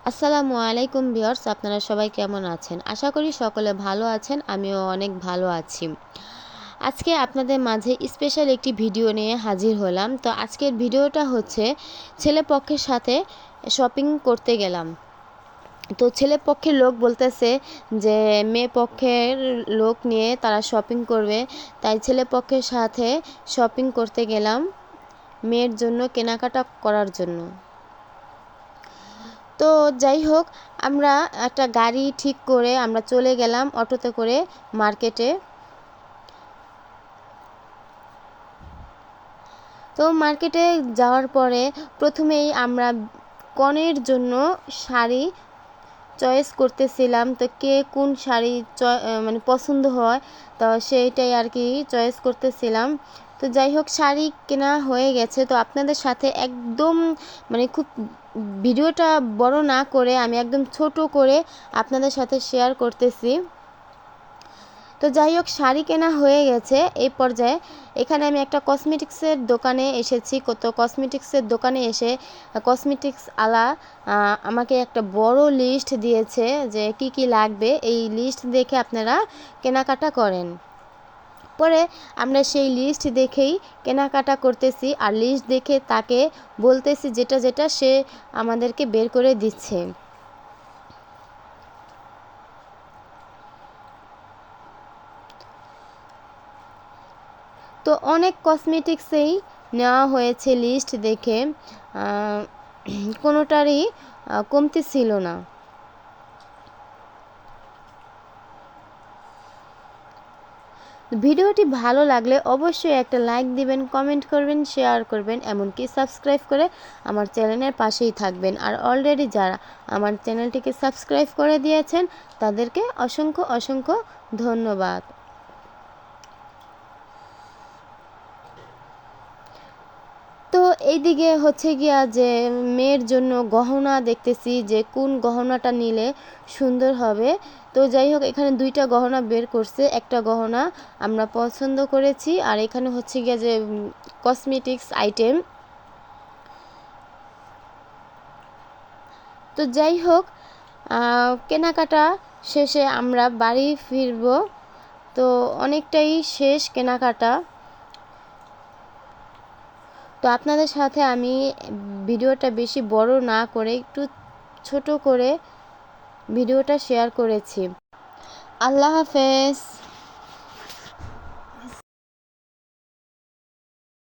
আসসালামু আলাইকুম ভিউয়ার্স, আপনারা সবাই কেমন আছেন? আশা করি সকলে ভালো আছেন। আমিও অনেক ভালো আছি। আজকে আপনাদের মাঝে স্পেশাল একটি ভিডিও নিয়ে হাজির হলাম। তো আজকের ভিডিওটা হচ্ছে ছেলে পক্ষের সাথে শপিং করতে গেলাম। তো ছেলে পক্ষের লোক বলতেছে যে মেয়ে পক্ষের লোক নিয়ে তারা শপিং করবে, তাই ছেলে পক্ষের সাথে শপিং করতে গেলাম মেয়ের জন্য কেনাকাটা করার জন্য। তো যাই হোক, আমরা একটা গাড়ি ঠিক করে আমরা চলে গেলাম অটোতে করে মার্কেটে। তো মার্কেটে যাওয়ার পরে প্রথমেই আমরা কনের জন্য শাড়ি চয়েস করতেছিলাম। তো কে কোন শাড়ি মানে পছন্দ হয়, তো সেইটাই আর কি চয়েস করতেছিলাম। তো যাই হোক, শাড়ি কেনা হয়ে গেছে। তো আপনাদের সাথে একদম মানে খুব ভিডিওটা বড় না করে আমি একদম ছোট করে আপনাদের সাথে শেয়ার করতেছি। তো যাই হোক, শাড়ি কেনা হয়ে গেছে। এই পর্যায়ে এখানে আমি একটা কসমেটিক্সের দোকানে এসেছি। তো কসমেটিক্সের দোকানে এসে কসমেটিক্স আলা আমাকে একটা বড় লিস্ট দিয়েছে যে কি কি লাগবে, এই লিস্ট দেখে আপনারা কেনাকাটা করেন। পরে আমরা সেই লিস্ট দেখেই কেনাকাটা করতেছি, আর লিস্ট দেখে তাকে বলতেছি যেটা যেটা সে আমাদেরকে বের করে দিচ্ছে। তো অনেক কসমেটিক্সেই নেওয়া হয়েছে লিস্ট দেখে, কোনোটারই কমতি ছিল না। ভিডিওটি ভালো লাগলে অবশ্যই একটা লাইক দিবেন, কমেন্ট করবেন, শেয়ার করবেন, এমনকি সাবস্ক্রাইব করে আমার চ্যানেলের পাশেই থাকবেন। আর অলরেডি যারা আমার চ্যানেলটিকে সাবস্ক্রাইব করে দিয়েছেন তাদেরকে অসংখ্য অসংখ্য ধন্যবাদ। তো এইদিকে হচ্ছে গিয়া যে মেয়ের জন্য গহনা দেখতেছি যে কোন গহনাটা নিলে সুন্দর হবে। তো যাই হোক, এখানে দুইটা গহনা বের করছে, একটা গহনা আমরা পছন্দ করেছি, আর এখানে হচ্ছে গিয়া যে কসমেটিক্স আইটেম। তো যাই হোক, কেনাকাটা শেষে আমরা বাড়ি ফিরব। তো অনেকটাই শেষ কেনাকাটা। তো আপনাদের সাথে আমি ভিডিওটা বেশি বড় না করে একটু ছোট করে ভিডিওটা শেয়ার করেছি। আল্লাহ হাফেজ।